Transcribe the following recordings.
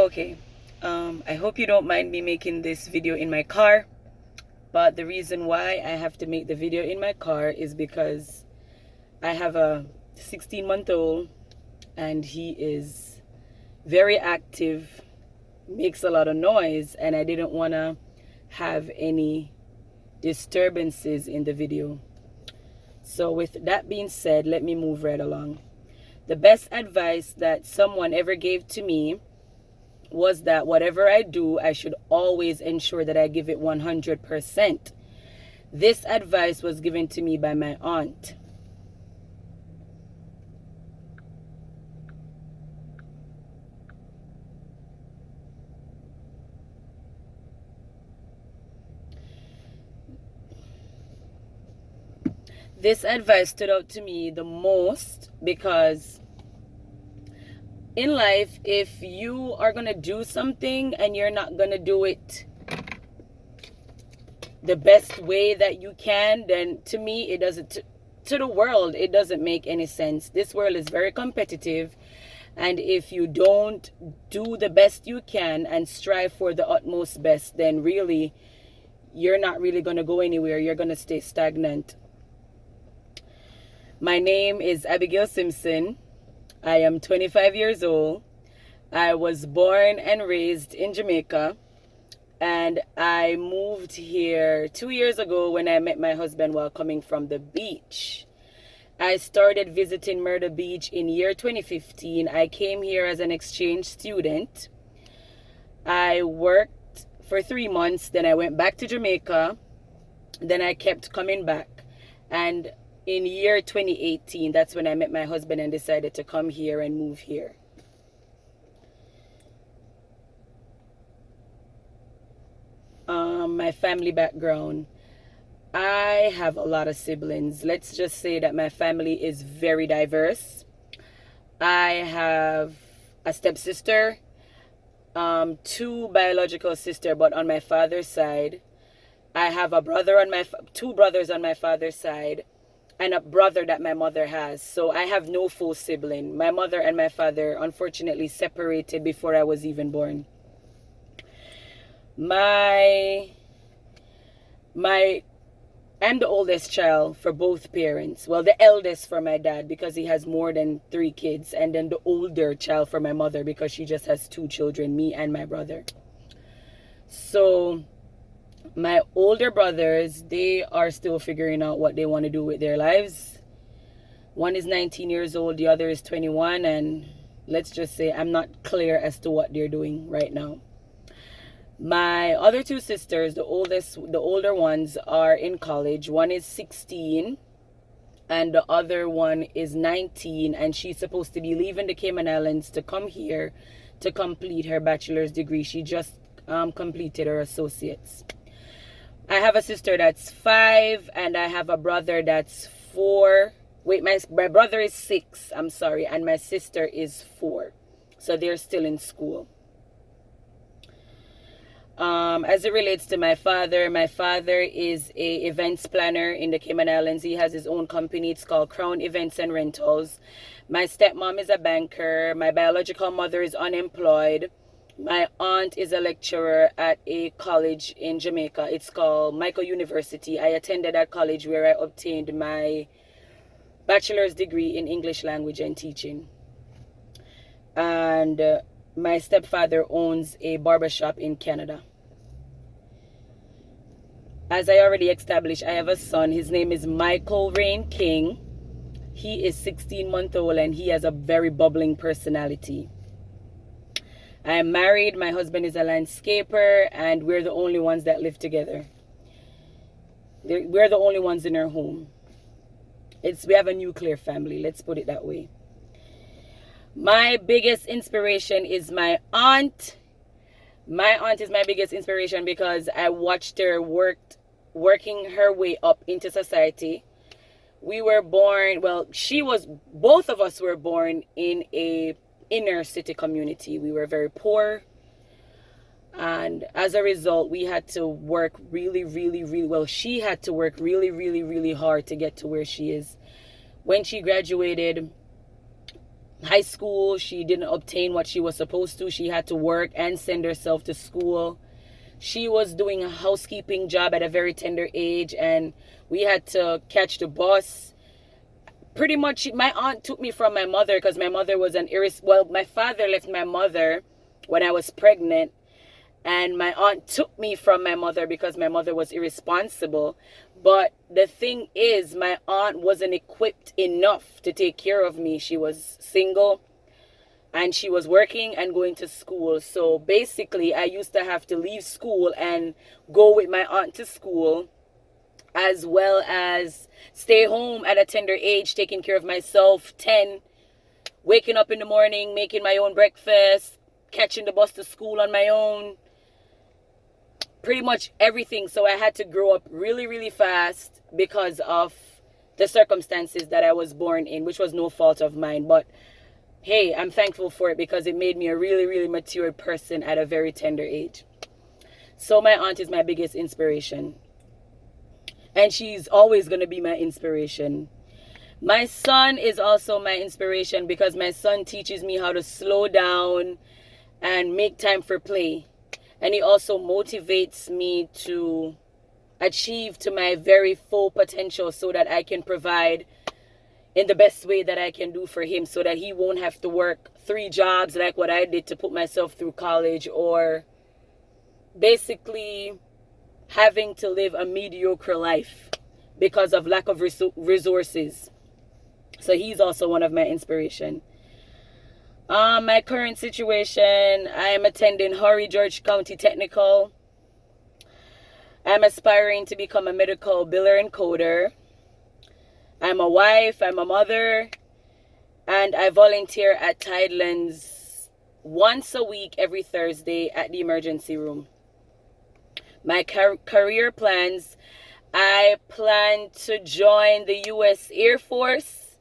Okay, I hope you don't mind me making this video in my car, but the reason why I have to make the video in my car is because I have a 16-month-old and he is very active, makes a lot of noise, and I didn't want to have any disturbances in the video. So with that being said, let me move right along. The best advice that someone ever gave to me was that whatever I do, I should always ensure that I give it 100%. This advice was given to me by my aunt. This advice stood out to me the most because in life, if you are going to do something and you're not going to do it the best way that you can, then to me, it doesn't, to the world, it doesn't make any sense. This world is very competitive. And if you don't do the best you can and strive for the utmost best, then really, you're not really going to go anywhere. You're going to stay stagnant. My name is Abigail Simpson. I am 25 years old. I was born and raised in Jamaica, and I moved here 2 years ago when I met my husband while coming from the beach. I started visiting Myrtle Beach in year 2015. I came here as an exchange student. I worked for 3 months, then I went back to Jamaica, then I kept coming back, and in year 2018, that's when I met my husband and decided to come here and move here. My family background. I have a lot of siblings. Let's just say that my family is very diverse. I have a stepsister, 2 biological sisters, but on my father's side. I have a brother on my 2 brothers on my father's side, and a brother that my mother has. So I have no full sibling. My mother and my father unfortunately separated before I was even born. I'm the oldest child for both parents. Well, the eldest for my dad because he has more than 3 kids, and then the older child for my mother because she just has 2 children, me and my brother. So my older brothers, they are still figuring out what they want to do with their lives. One is 19 years old, the other is 21, and let's just say I'm not clear as to what they're doing right now. My other 2 sisters, the older ones, are in college. One is 16 and the other one is 19, and she's supposed to be leaving the Cayman Islands to come here to complete her bachelor's degree. She just completed her associates. I have a sister that's 5 and I have a brother that's 4. Wait, my brother is 6, I'm sorry, and my sister is 4. So they're still in school. As it relates to my father is a events planner in the Cayman Islands. He has his own company. It's called Crown Events and Rentals. My stepmom is a banker. My biological mother is unemployed. My aunt is a lecturer at a college in Jamaica. It's called Michael University. I attended that college where I obtained my bachelor's degree in English language and teaching. And my stepfather owns a barbershop in Canada. As I already established, I have a son. His name is Michael Rain King. He is 16-month-old and he has a very bubbling personality. I am married. My husband is a landscaper, and we're the only ones that live together. We're the only ones in our home. We have a nuclear family, let's put it that way. My biggest inspiration is my aunt. My aunt is my biggest inspiration because I watched her working her way up into society. We were born, both of us were born in a inner city community. We were very poor, and as a result we had to work she had to work really hard to get to where she is. When she graduated high school. She didn't obtain what she was supposed to. She had to work and send herself to school. She was doing a housekeeping job at a very tender age, and we had to catch the bus. Pretty much, my aunt took me from my mother because my mother was my father left my mother when I was pregnant, and my aunt took me from my mother because my mother was irresponsible. But the thing is, my aunt wasn't equipped enough to take care of me. She was single, and she was working and going to school. So basically, I used to have to leave school and go with my aunt to school, as well as stay home at a tender age, taking care of myself, 10, waking up in the morning, making my own breakfast, catching the bus to school on my own, pretty much everything. So I had to grow up really, really fast because of the circumstances that I was born in, which was no fault of mine. But hey, I'm thankful for it because it made me a really, really mature person at a very tender age. So my aunt is my biggest inspiration. And she's always going to be my inspiration. My son is also my inspiration because my son teaches me how to slow down and make time for play. And he also motivates me to achieve to my very full potential so that I can provide in the best way that I can do for him, so that he won't have to work 3 jobs like what I did to put myself through college, or basically having to live a mediocre life because of lack of resources. So he's also one of my inspiration. My current situation, I am attending Horry George County Technical. I'm aspiring to become a medical biller and coder. I'm a wife, I'm a mother, and I volunteer at Tidelands once a week every Thursday at the emergency room. My career plans, I plan to join the U.S. Air Force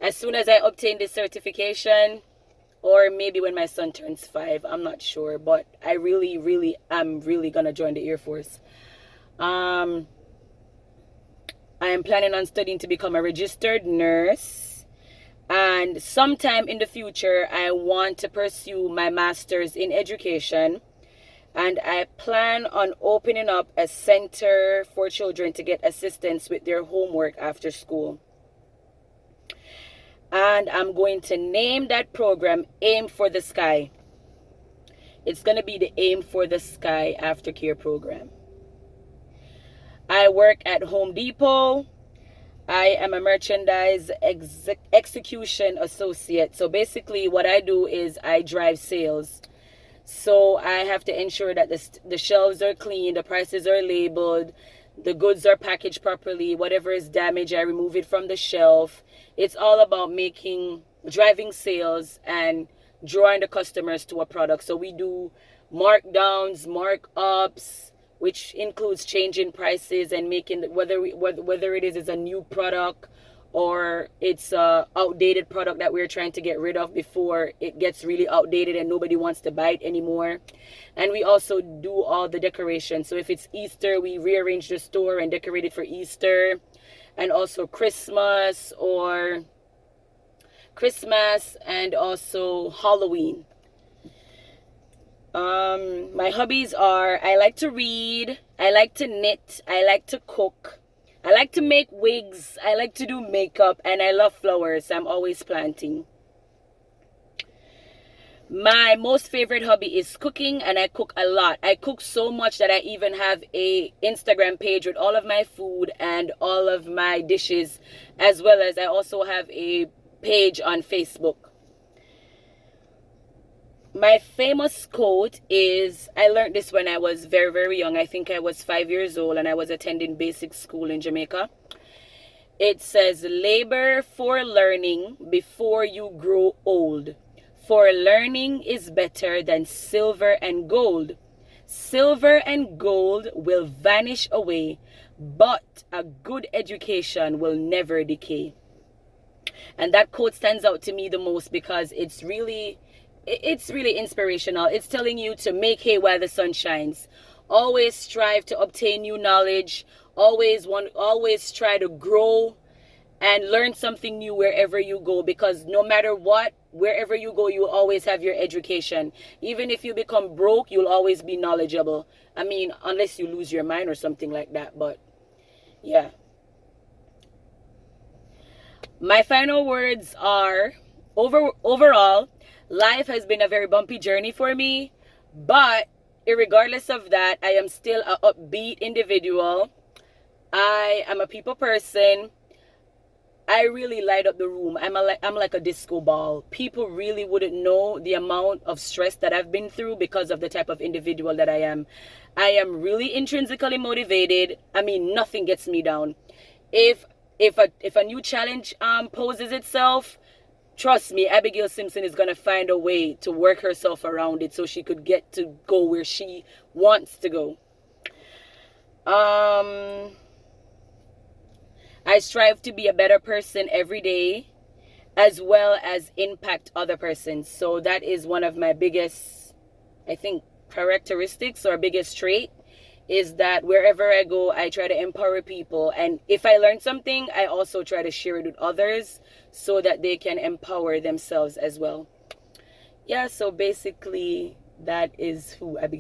as soon as I obtain this certification, or maybe when my son turns 5, I'm not sure, but I really am gonna join the Air Force. I am planning on studying to become a registered nurse, and sometime in the future I want to pursue my master's in education, and I plan on opening up a center for children to get assistance with their homework after school. And I'm going to name that program Aim for the Sky. It's going to be the Aim for the Sky aftercare program. I work at Home Depot. I am a merchandise execution associate. So basically what I do is I drive sales. So I have to ensure that the shelves are clean, the prices are labeled, the goods are packaged properly. Whatever is damaged, I remove it from the shelf. It's all about driving sales and drawing the customers to a product. So we do markdowns, markups, which includes changing prices and making whether it is a new product or it's a outdated product that we're trying to get rid of before it gets really outdated and nobody wants to buy it anymore. And we also do all the decorations. So if it's Easter, we rearrange the store and decorate it for Easter, and also Christmas and also Halloween. My hobbies are, I like to read, I like to knit, I like to cook, I like to make wigs, I like to do makeup, and I love flowers. I'm always planting. My most favorite hobby is cooking, and I cook a lot. I cook so much that I even have a Instagram page with all of my food and all of my dishes, as well as I also have a page on Facebook. My famous quote is, I learned this when I was very, very young. I think I was 5 years old and I was attending basic school in Jamaica. It says, labor for learning before you grow old. For learning is better than silver and gold. Silver and gold will vanish away, but a good education will never decay. And that quote stands out to me the most because it's really inspirational. It's telling you to make hay while the sun shines. Always strive to obtain new knowledge. Always try to grow and learn something new wherever you go, because no matter what, wherever you go, you will always have your education. Even if you become broke, you'll always be knowledgeable. I mean, unless you lose your mind or something like that, but yeah. My final words are, overall, life has been a very bumpy journey for me, but regardless of that, I am still an upbeat individual. I am a people person. I really light up the room. I'm like a disco ball. People really wouldn't know the amount of stress that I've been through because of the type of individual that I am. I am really intrinsically motivated. I mean, nothing gets me down. If a new challenge poses itself, trust me, Abigail Simpson is gonna find a way to work herself around it so she could get to go where she wants to go. I strive to be a better person every day, as well as impact other persons. So that is one of my biggest, I think, characteristics or biggest trait, is that wherever I go, I try to empower people. And if I learn something, I also try to share it with others so that they can empower themselves as well. Yeah, so basically that is who Abigail